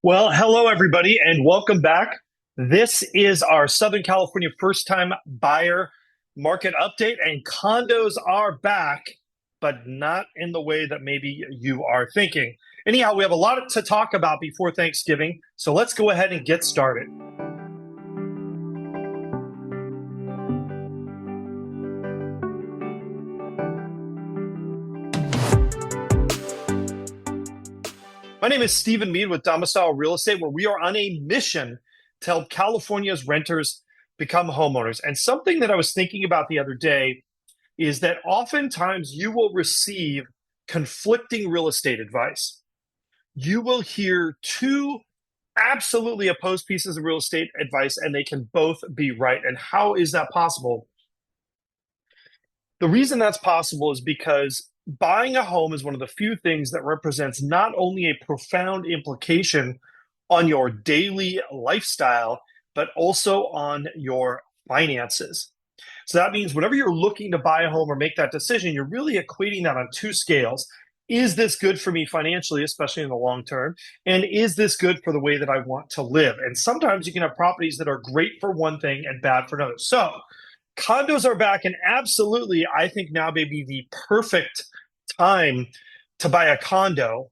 Well, hello, everybody, and welcome back. This is our Southern California first time buyer market update, and condos are back, but not in the way that maybe you are thinking. Anyhow, we have a lot to talk about before Thanksgiving, so let's go ahead and get started. My name is Stephen Meade with Domicile Real Estate, where we are on a mission to help California's renters become homeowners. And something that I was thinking about the other day is that oftentimes you will receive conflicting real estate advice. You will hear two absolutely opposed pieces of real estate advice, and they can both be right. And how is that possible? The reason that's possible is because buying a home is one of the few things that represents not only a profound implication on your daily lifestyle, but also on your finances. So that means whenever you're looking to buy a home or make that decision, you're really equating that on two scales. Is this good for me financially, especially in the long term? And is this good for the way that I want to live? And sometimes you can have properties that are great for one thing and bad for another. So condos are back, and absolutely, I think now may be the perfect time to buy a condo.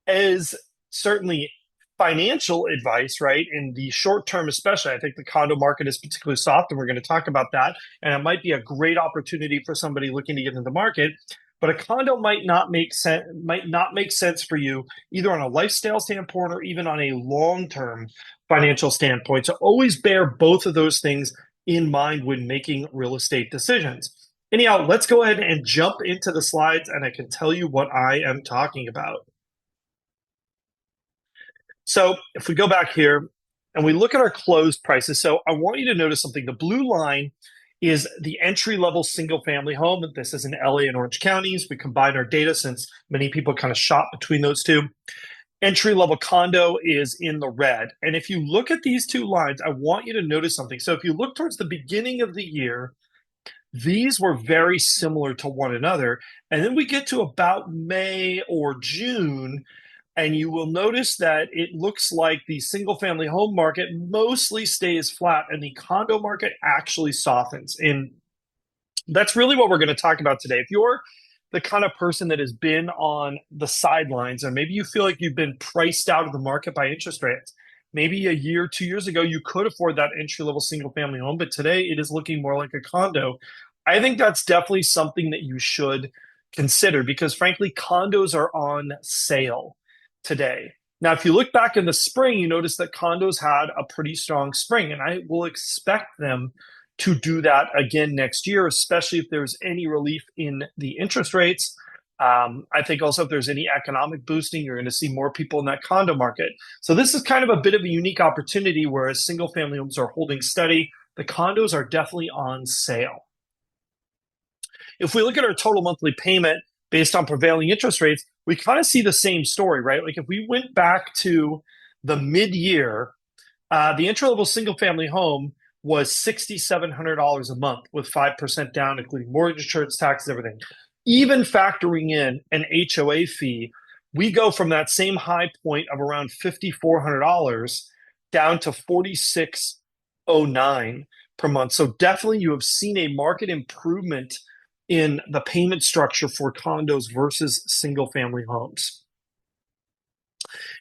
Is certainly financial advice, right? In the short term, especially, I think the condo market is particularly soft, and we're going to talk about that. And it might be a great opportunity for somebody looking to get into the market. But a condo might not make sense for you either on a lifestyle standpoint or even on a long-term financial standpoint. So always bear both of those things in mind when making real estate decisions. Anyhow, let's go ahead and jump into the slides, and I can tell you what I am talking about. So if we go back here and we look at our closed prices, so I want you to notice something. The blue line is the entry-level single-family home. This is in LA and Orange counties. We combine our data since many people kind of shop between those two. Entry-level condo is in the red. And if you look at these two lines, I want you to notice something. So if you look towards the beginning of the year, these were very similar to one another. And then we get to about May or June, and you will notice that it looks like the single family home market mostly stays flat and the condo market actually softens. And that's really what we're going to talk about today. If you're the kind of person that has been on the sidelines, and maybe you feel like you've been priced out of the market by interest rates, maybe a year, 2 years ago, you could afford that entry level single family home, but today it is looking more like a condo. I think that's definitely something that you should consider because, frankly, condos are on sale today. Now, if you look back in the spring, you notice that condos had a pretty strong spring, and I will expect them to do that again next year, especially if there's any relief in the interest rates. I think also if there's any economic boosting, you're going to see more people in that condo market. So this is kind of a bit of a unique opportunity, whereas single family homes are holding steady. The condos are definitely on sale. If we look at our total monthly payment based on prevailing interest rates, we kind of see the same story, right? Like if we went back to the mid-year, the entry-level single-family home was $6,700 a month with 5% down, including mortgage insurance, taxes, everything. Even factoring in an HOA fee, we go from that same high point of around $5,400 down to $4,609 per month. So definitely you have seen a market improvement in the payment structure for condos versus single family homes.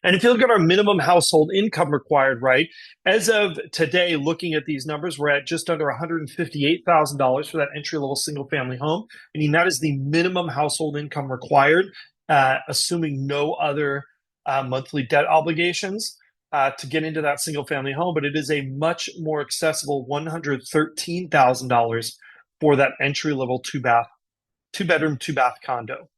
And if you look at our minimum household income required, right, as of today, looking at these numbers, we're at just under $158,000 for that entry level single family home. Meaning that is the minimum household income required, assuming no other monthly debt obligations to get into that single family home. But it is a much more accessible $113,000 for that entry level two bedroom, two bath condo.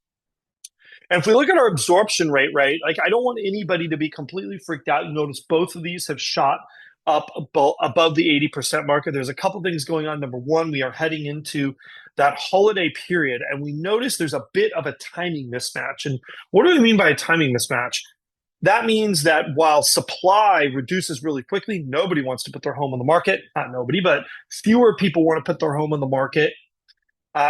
And if we look at our absorption rate, right, like I don't want anybody to be completely freaked out. You notice both of these have shot up above the 80% marker. There's a couple things going on. Number one, we are heading into that holiday period, and we notice there's a bit of a timing mismatch. And what do I mean by a timing mismatch? That means that while supply reduces really quickly, nobody wants to put their home on the market. Not nobody, but fewer people want to put their home on the market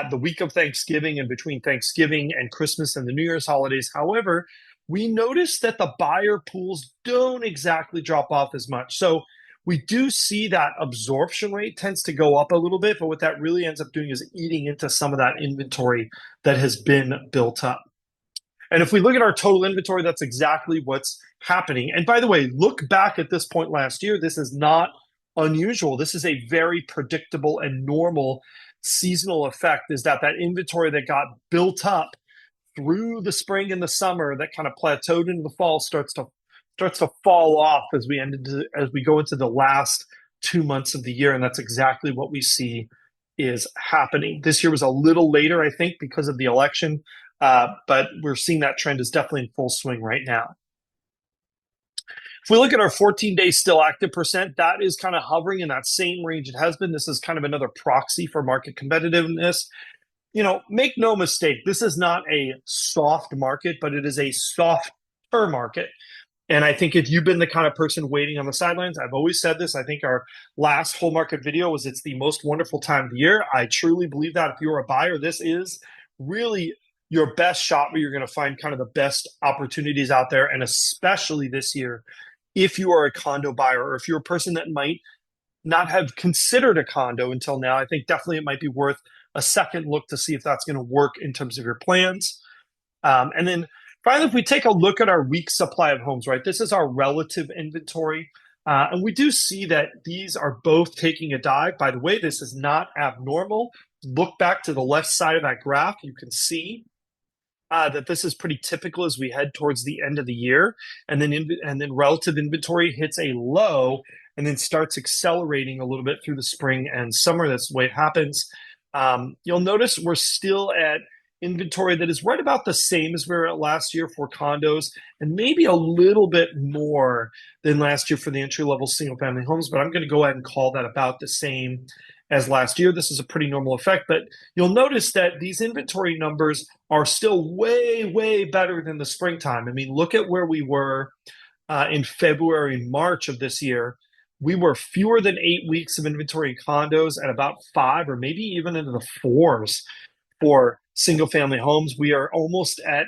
the week of Thanksgiving and between Thanksgiving and Christmas and the New Year's holidays. However, we notice that the buyer pools don't exactly drop off as much. So we do see that absorption rate tends to go up a little bit, but what that really ends up doing is eating into some of that inventory that has been built up. And if we look at our total inventory, that's exactly what's happening. And by the way, look back at this point last year. This is not unusual. This is a very predictable and normal seasonal effect, is that inventory that got built up through the spring and the summer that kind of plateaued into the fall starts to fall off as we go into the last 2 months of the year. And that's exactly what we see is happening. This year was a little later, I think, because of the election. But we're seeing that trend is definitely in full swing right now. If we look at our 14-day still active percent, that is kind of hovering in that same range it has been. This is kind of another proxy for market competitiveness. Make no mistake, this is not a soft market, but it is a softer market. And I think if you've been the kind of person waiting on the sidelines, I've always said this. I think our last whole market video was it's the most wonderful time of the year. I truly believe that if you're a buyer, this is really your best shot where you're going to find kind of the best opportunities out there. And especially this year, if you are a condo buyer or if you're a person that might not have considered a condo until now, I think definitely it might be worth a second look to see if that's going to work in terms of your plans. And then finally, if we take a look at our week supply of homes, right, this is our relative inventory. And we do see that these are both taking a dive. By the way, this is not abnormal. Look back to the left side of that graph. You can see that this is pretty typical as we head towards the end of the year. And then relative inventory hits a low and then starts accelerating a little bit through the spring and summer. That's the way it happens. You'll notice we're still at inventory that is right about the same as we were at last year for condos, and maybe a little bit more than last year for the entry-level single-family homes, but I'm going to go ahead and call that about the same as last year. This is a pretty normal effect, but you'll notice that these inventory numbers are still way, way better than the springtime. I mean, look at where we were in February and March of this year. We were fewer than 8 weeks of inventory in condos at about 5 or maybe even into the 4s for single family homes. We are almost at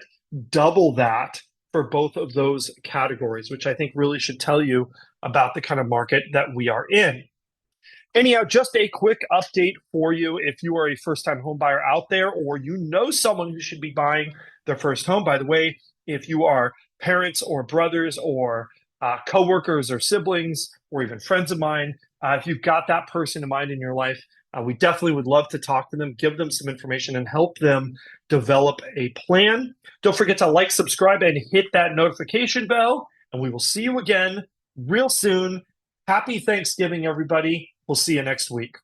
double that for both of those categories, which I think really should tell you about the kind of market that we are in. Anyhow, just a quick update for you if you are a first-time home buyer out there or you know someone who should be buying their first home. By the way, if you are parents or brothers or coworkers or siblings or even friends of mine, if you've got that person in mind in your life, we definitely would love to talk to them, give them some information, and help them develop a plan. Don't forget to like, subscribe, and hit that notification bell. And we will see you again real soon. Happy Thanksgiving, everybody. We'll see you next week.